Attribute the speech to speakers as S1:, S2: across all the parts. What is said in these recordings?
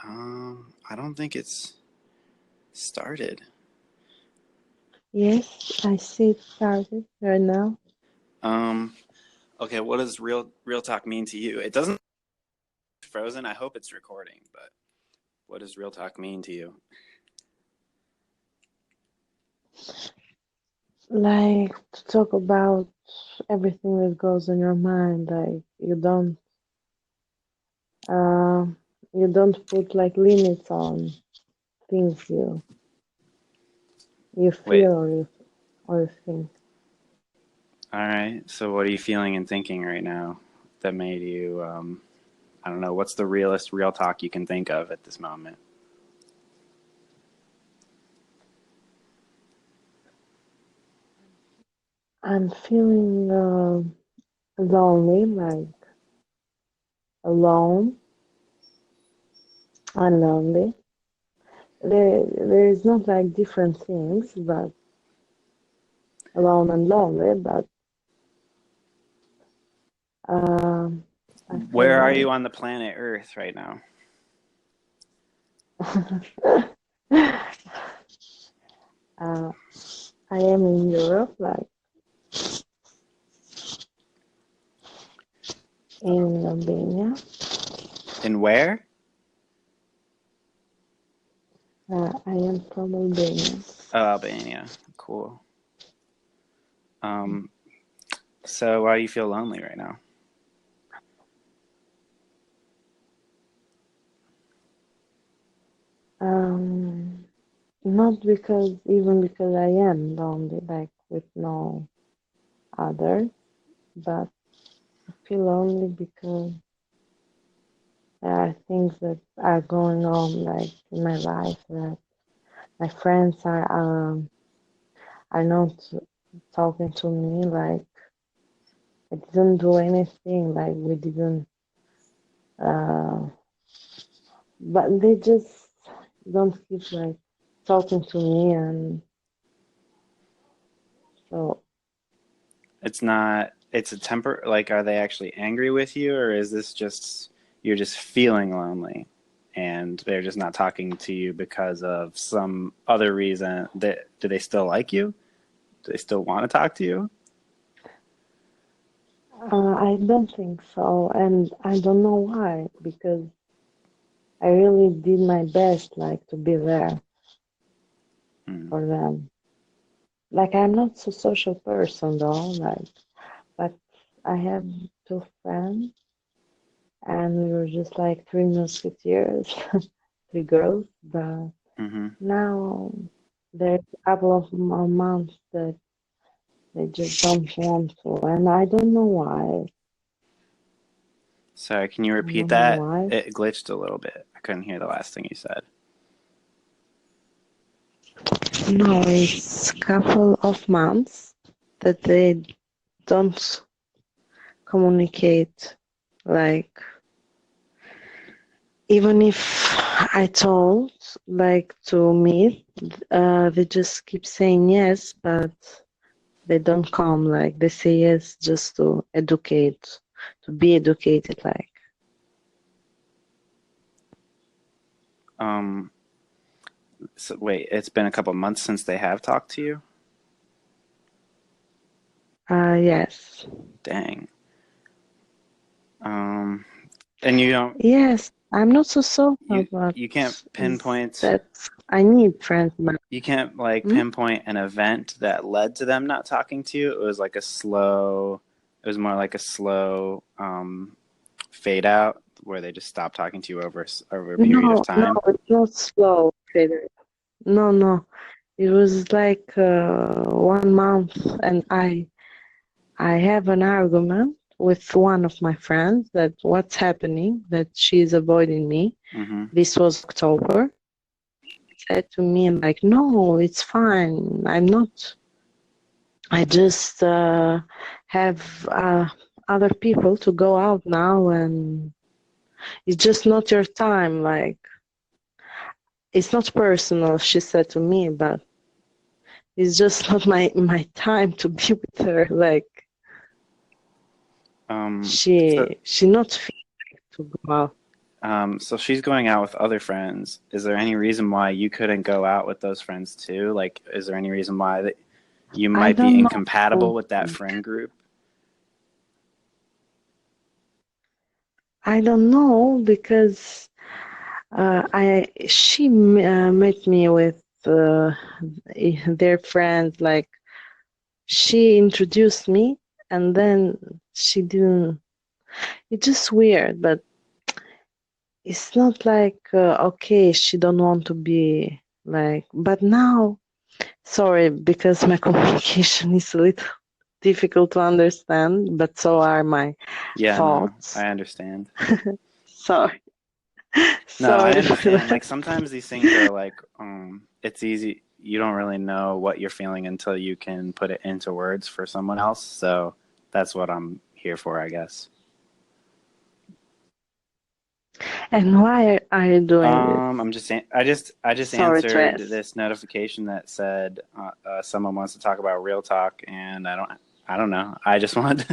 S1: I don't think it's started.
S2: Yes, I see it started right now.
S1: Um, okay, what does real talk mean to you? It doesn't frozen. I hope it's recording, but what does real talk mean to you?
S2: Like to talk about everything that goes in your mind. Like uh, you don't put like limits on things you
S1: Wait.
S2: feel or you think.
S1: All right. So what are you feeling and thinking right now that made you I don't know, what's the realest real talk you can think of at this moment?
S2: I'm feeling lonely, like alone and lonely. There is not like different things, but alone and lonely. But um, I
S1: Where are
S2: feel
S1: you on the planet Earth right now?
S2: like uh, I am in Europe, like in Albania.
S1: In where?
S2: I am from Albania.
S1: Oh, Albania. Cool. Um, so why do you feel lonely right now?
S2: Um, Not even because I am lonely, like with no others, but I feel lonely because there are things that are going on, like in my life, that my friends are not talking to me. Like I didn't do anything, like we didn't, uh, but they just don't keep like talking to me, and so
S1: It's not, it's a temper, like, are they actually angry with you, or is this just, you're just feeling lonely and they're just not talking to you because of some other reason? That, do they still like you? Do they still want to talk to you?
S2: I don't think so, and I don't know why, because I really did my best, like to be there
S1: Hmm.
S2: for them. Like I'm not so social person though, like, but I have two friends, and we were just like three musketeers, three girls. But
S1: Mm-hmm.
S2: now there's a couple of months that they just don't want to, and I don't know why.
S1: Sorry, can you
S2: I
S1: repeat
S2: don't know
S1: that?
S2: why.
S1: It glitched a little bit. I couldn't hear the last thing you said.
S2: No, it's a couple of months that they don't communicate. Like, even if I told, like, to meet, they just keep saying yes, but they don't come. Like, they say yes just to educate, to be educated. Like,
S1: Um, so wait, it's been a couple months since they have talked to you?
S2: yes,
S1: Dang. Um, and you don't,
S2: yes. I'm not so social,
S1: you
S2: but
S1: you can't
S2: is
S1: pinpoint,
S2: that I need friends. But
S1: you can't like
S2: hmm?
S1: pinpoint an event that led to them not talking to you. It was like a slow, it was more like a slow fade out where they just stopped talking to you over a period of
S2: No,
S1: time.
S2: it's not slow, Peter. No, no. It was like 1 month, and I have an argument with one of my friends that what's happening, that she's avoiding me.
S1: Mm-hmm.
S2: This was October. She said to me like, no, it's fine. I'm not. I just have other people to go out now, and it's just not your time. Like it's not personal, she said to me, but it's just not my time to be with her. Like
S1: So
S2: she not fit to go out.
S1: So she's going out with other friends. Is there any reason why you couldn't go out with those friends too? Like, is there any reason why that you
S2: I
S1: might be
S2: don't
S1: incompatible
S2: know.
S1: with that friend group?
S2: I don't know because she met me with their friend. Like she introduced me, and then she didn't. It's just weird, but it's not like okay, she don't want to be like. But now, sorry, because my communication is a little difficult to understand, but so are my
S1: Yeah, no,
S2: thoughts.
S1: I understand.
S2: Sorry,
S1: No, I
S2: sorry for
S1: understand.
S2: that.
S1: Like sometimes these things are like, it's easy. You don't really know what you're feeling until you can put it into words for someone else. So that's what I'm here for, I guess.
S2: And why are you doing this?
S1: I just
S2: Sorry to
S1: answered
S2: ask.
S1: this notification that said someone wants to talk about real talk, and I don't know. I just want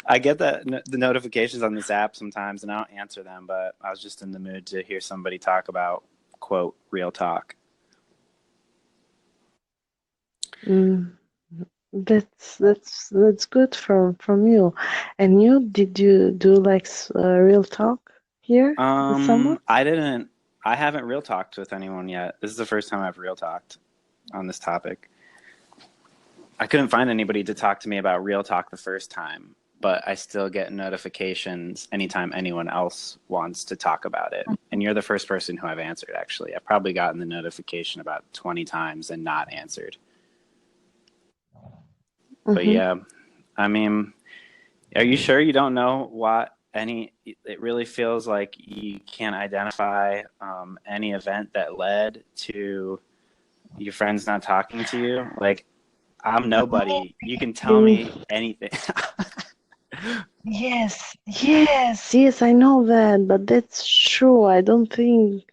S1: I get the notifications on this app sometimes, and I don't answer them. But I was just in the mood to hear somebody talk about quote real talk.
S2: Mm, that's good from you. And you, did you do like real talk here with someone?
S1: I didn't. I haven't real talked with anyone yet. This is the first time I've real talked on this topic. I couldn't find anybody to talk to me about real talk the first time, but I still get notifications anytime anyone else wants to talk about it. And you're the first person who I've answered, actually. I've probably gotten the notification about 20 times and not answered. But
S2: Mm-hmm.
S1: yeah, I mean, are you sure you don't know what any? It really feels like you can't identify any event that led to your friends not talking to you. Like, I'm nobody. You can tell me anything.
S2: Yes, I know that, but that's true. I don't think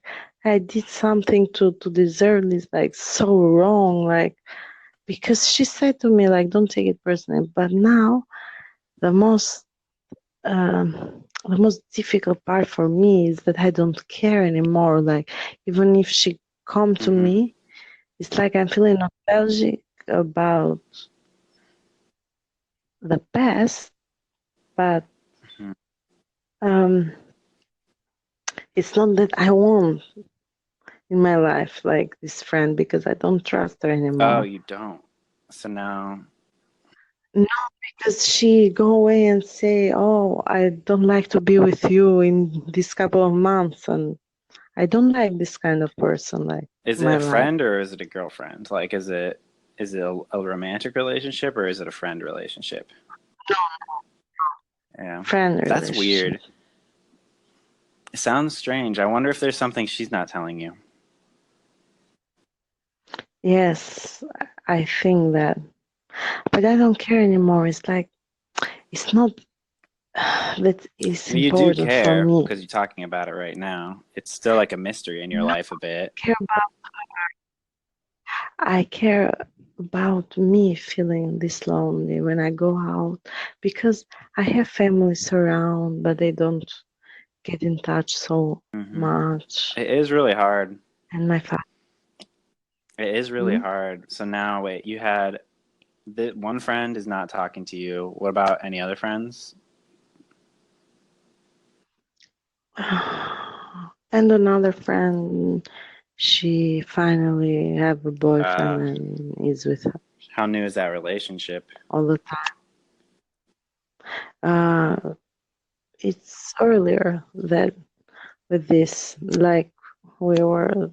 S2: I did something to deserve this, like so wrong, like because she said to me like don't take it personally. But now the most the most difficult part for me is that I don't care anymore. Like even if she come to
S1: hmm
S2: me, it's like I'm feeling nostalgic about the past, but
S1: hmm
S2: um it's not that I want in my life like this friend because I don't trust her
S1: Oh,
S2: anymore.
S1: you don't. So now,
S2: No, because she go away and say, "Oh, I don't like to be with you in this couple of months," and I don't like this kind of person like
S1: is
S2: in
S1: it
S2: my
S1: a
S2: life.
S1: friend or is it a girlfriend? Like, is it a romantic relationship or is it a friend relationship? Yeah,
S2: Friend
S1: that's
S2: relationship.
S1: weird. It sounds strange. I wonder if there's something she's not telling you.
S2: Yes, I think that, but I don't care anymore. It's like it's not that is
S1: Well, you do
S2: important for
S1: care
S2: me.
S1: because you're talking about it right now. It's still like a mystery in your
S2: No,
S1: life a bit.
S2: care about I care about me feeling this lonely when I go out because I have families around, but they don't get in touch so
S1: hmm
S2: much.
S1: It is really hard.
S2: And my father,
S1: It is really
S2: hmm?
S1: hard. So now, wait, you had the one friend is not talking to you. What about any other friends?
S2: And another friend, she finally have a boyfriend
S1: Uh,
S2: and is with her
S1: how new is that relationship?
S2: all the time. It's earlier that with this, like we were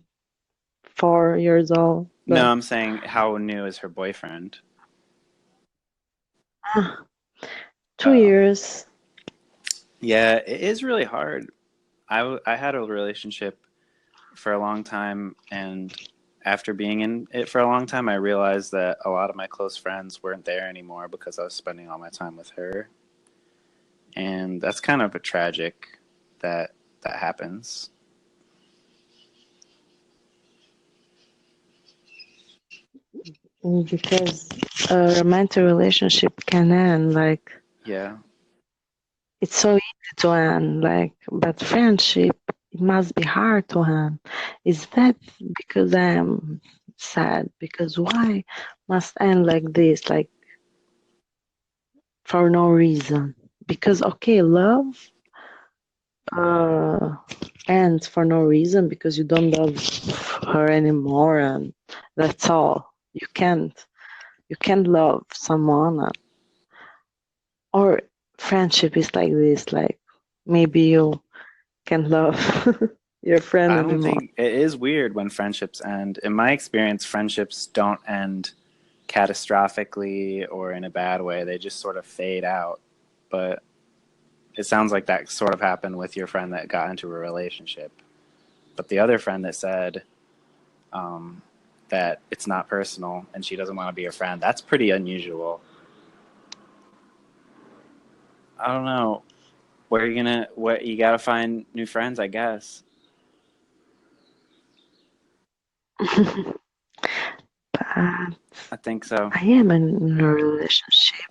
S2: 4 years old,
S1: No,
S2: but
S1: I'm saying how new is her boyfriend?
S2: uh, two
S1: Oh,
S2: years.
S1: yeah, it is really hard. I had a relationship for a long time, and after being in it for a long time, I realized that a lot of my close friends weren't there anymore because I was spending all my time with her, and that's kind of a tragic that that happens.
S2: Because a romantic relationship can end like
S1: Yeah.
S2: it's so easy to end like but friendship it must be hard to him. Is that because I'm sad? Because why must end like this, like for no reason? Because okay, love uh, ends for no reason because you don't love her anymore, and that's all. You can't love someone, or friendship is like this. Like maybe you can't love your friend
S1: I don't
S2: anymore.
S1: think it is weird when friendships end. In my experience, friendships don't end catastrophically or in a bad way. They just sort of fade out. But it sounds like that sort of happened with your friend that got into a relationship. But the other friend that said um, that it's not personal and she doesn't want to be your friend, that's pretty unusual. I don't know. Where are you gonna? What you gotta find new friends, I guess.
S2: But
S1: I think so.
S2: I am in a relationship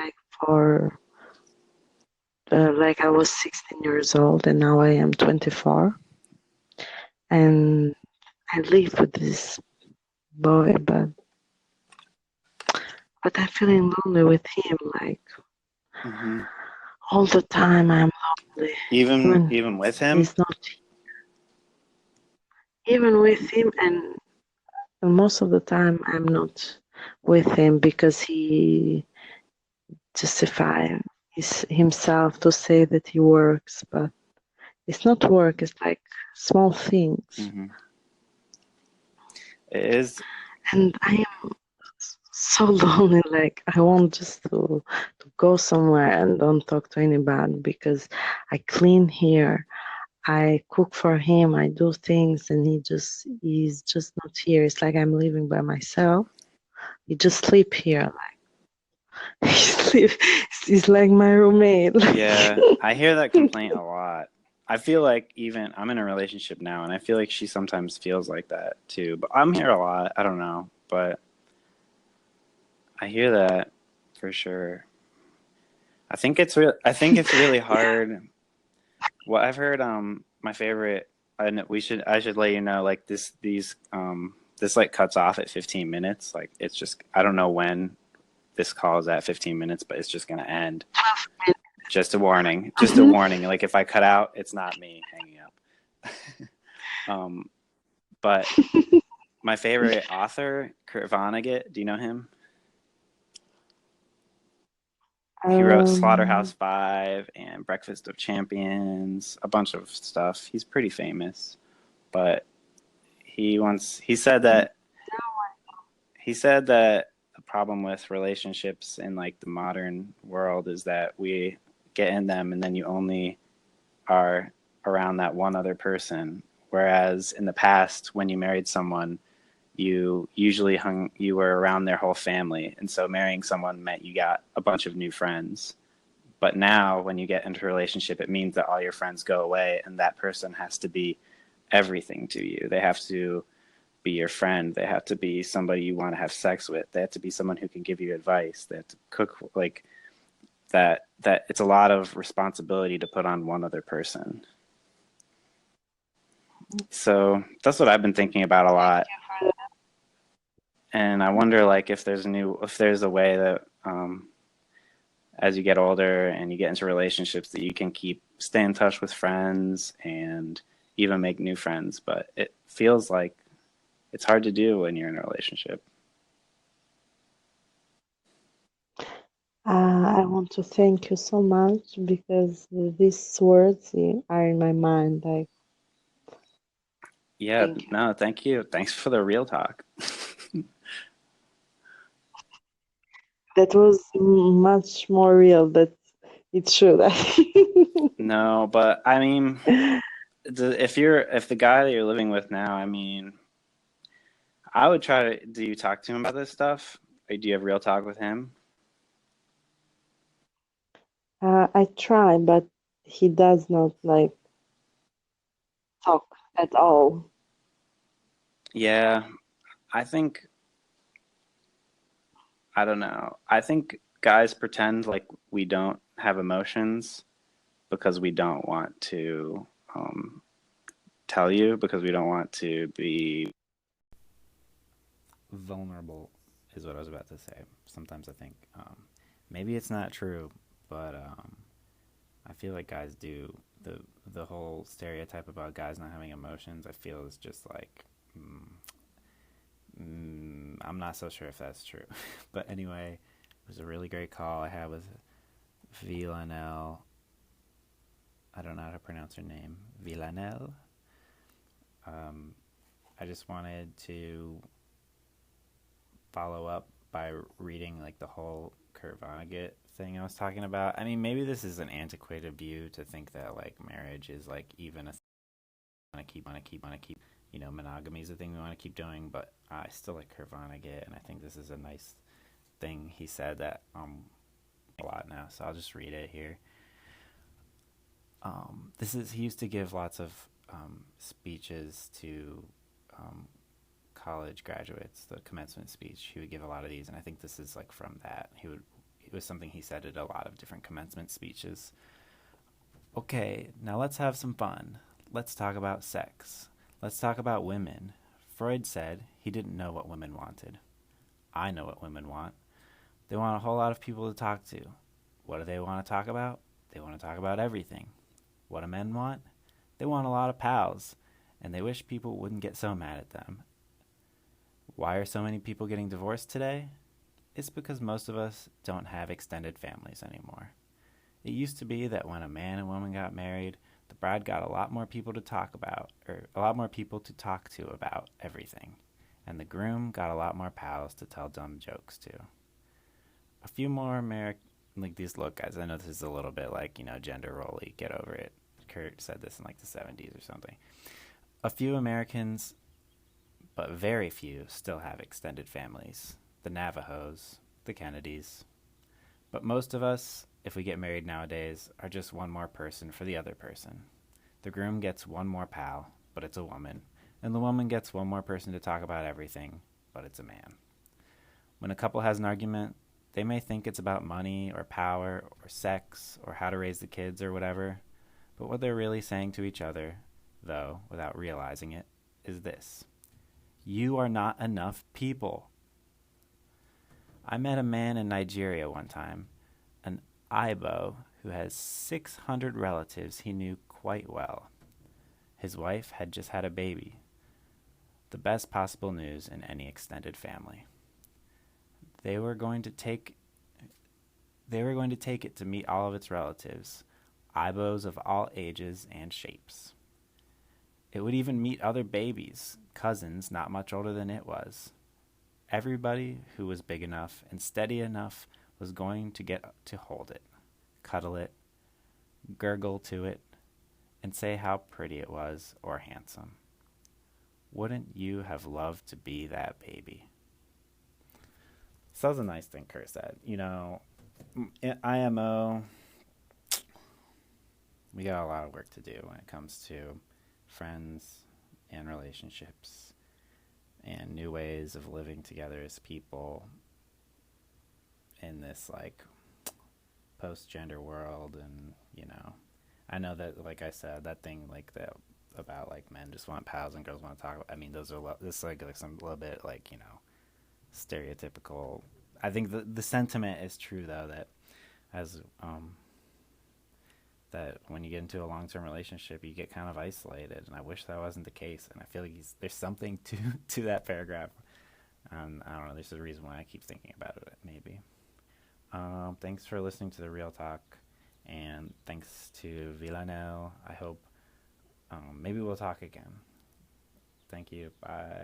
S2: like for like I was 16 years old and now I am 24, and I live with this boy, but I'm feeling lonely with him. Like
S1: Hmm.
S2: all the time I'm lonely.
S1: Even
S2: Even
S1: even with him.
S2: he's not, even with him, and most of the time I'm not with him because he justifies himself to say that he works, but it's not work. It's like small things,
S1: Hmm. It is.
S2: and I am so lonely. Like I want just to go somewhere and don't talk to anybody because I clean here. I cook for him. I do things, and he's just not here. It's like I'm living by myself. He just sleep here. He sleep. He's like my roommate.
S1: Yeah, I hear that complaint a lot. I feel like even I'm in a relationship now, and I feel like she sometimes feels like that too. But I'm here a lot. I don't know, but I hear that for sure. I think it's real. I think it's really
S2: Yeah.
S1: hard. What I've heard, my favorite. I know we should. I should let you know. Like this like cuts off at 15 minutes. Like it's just. I don't know when this call is at 15 minutes, but it's just gonna end. Just a warning. Just a
S2: Mhm.
S1: warning. Like if I cut out, it's not me hanging up. um, but my favorite author, Kurt Vonnegut. Do you know him? He wrote
S2: Um,
S1: Slaughterhouse-Five and Breakfast of Champions, a bunch of stuff. He's pretty famous, but he said that the problem with relationships in like the modern world is that we get in them and then you only are around that one other person. Whereas in the past, when you married someone, you were around their whole family. And so marrying someone meant you got a bunch of new friends. But now when you get into a relationship, it means that all your friends go away and that person has to be everything to you. They have to be your friend. They have to be somebody you want to have sex with. They have to be someone who can give you advice. They have to cook like that it's a lot of responsibility to put on one other person. So that's what I've been thinking about a lot. And I wonder like if there's a way that as you get older and you get into relationships that you can stay in touch with friends and even make new friends, but it feels like it's hard to do when you're in a relationship.
S2: I want to thank you so much because these words are in my mind. Like,
S1: Yeah,
S2: thank you.
S1: no, thank you. Thanks for the real talk.
S2: That was much more real than it should.
S1: No, but I mean, if the guy that you're living with now, I mean, I would try to. Do you talk to him about this stuff? Or do you have real talk with him?
S2: I try, but he does not like talk at all.
S1: Yeah, I think I don't know. I think guys pretend like we don't have emotions because we don't want to um, tell you because we don't want to be
S3: Vulnerable is what I was about to say. Sometimes I think maybe it's not true, but I feel like guys do the whole stereotype about guys not having emotions. I feel is just like I'm not so sure if that's true. But anyway, it was a really great call I had with Vilanelle. I don't know how to pronounce her name. Vilanelle. Um, I just wanted to follow up by reading like the whole Kurt Vonnegut thing I was talking about. I mean, maybe this is an antiquated view to think that like marriage is like even a want to keep, monogamy is a thing we want to keep doing. But I still like Kurt Vonnegut, and I think this is a nice thing he said that a lot now. So I'll just read it here. This is he used to give lots of speeches to college graduates, the commencement speech. He would give a lot of these, and I think this is like from that. It was something he said at a lot of different commencement speeches. Okay, now let's have some fun. Let's talk about sex. Let's talk about women. Freud said he didn't know what women wanted. I know what women want. They want a whole lot of people to talk to. What do they want to talk about? They want to talk about everything. What do men want? They want a lot of pals, and they wish people wouldn't get so mad at them. Why are so many people getting divorced today? It's because most of us don't have extended families anymore. It used to be that when a man and woman got married, the bride got a lot more people to talk about, or a lot more people to talk to about everything, and the groom got a lot more pals to tell dumb jokes to. A few more like these look guys, I know this is a little bit like, gender rolly, get over it. Kurt said this in like the 70s or something. A few Americans, but very few, still have extended families. The Navajos, the Kennedys. But most of us, if we get married nowadays, are just one more person for the other person. The groom gets one more pal, but it's a woman. And the woman gets one more person to talk about everything, but it's a man. When a couple has an argument, they may think it's about money or power or sex or how to raise the kids or whatever. But what they're really saying to each other, though, without realizing it, is this. You are not enough people. I met a man in Nigeria one time, an Ibo who has 600 relatives he knew quite well. His wife had just had a baby. The best possible news in any extended family. They were going to take it to meet all of its relatives, Ibos of all ages and shapes. It would even meet other babies, cousins not much older than it was. Everybody who was big enough and steady enough was going to get to hold it, cuddle it, gurgle to it, and say how pretty it was or handsome. Wouldn't you have loved to be that baby? So that was a nice thing Kurt said. In IMO, we got a lot of work to do when it comes to friends and relationships and new ways of living together as people in this like post-gender world. And I know that, like I said, that thing like that about like men just want pals and girls want to talk about, I mean, those are this is like some little bit like stereotypical. I think the sentiment is true though, that as that when you get into a long-term relationship, you get kind of isolated, and I wish that wasn't the case. And I feel like there's something to that paragraph. I don't know. There's a reason why I keep thinking about it. Maybe. Thanks for listening to the Real Talk, and thanks to Vilanelle. I hope maybe we'll talk again. Thank you. Bye.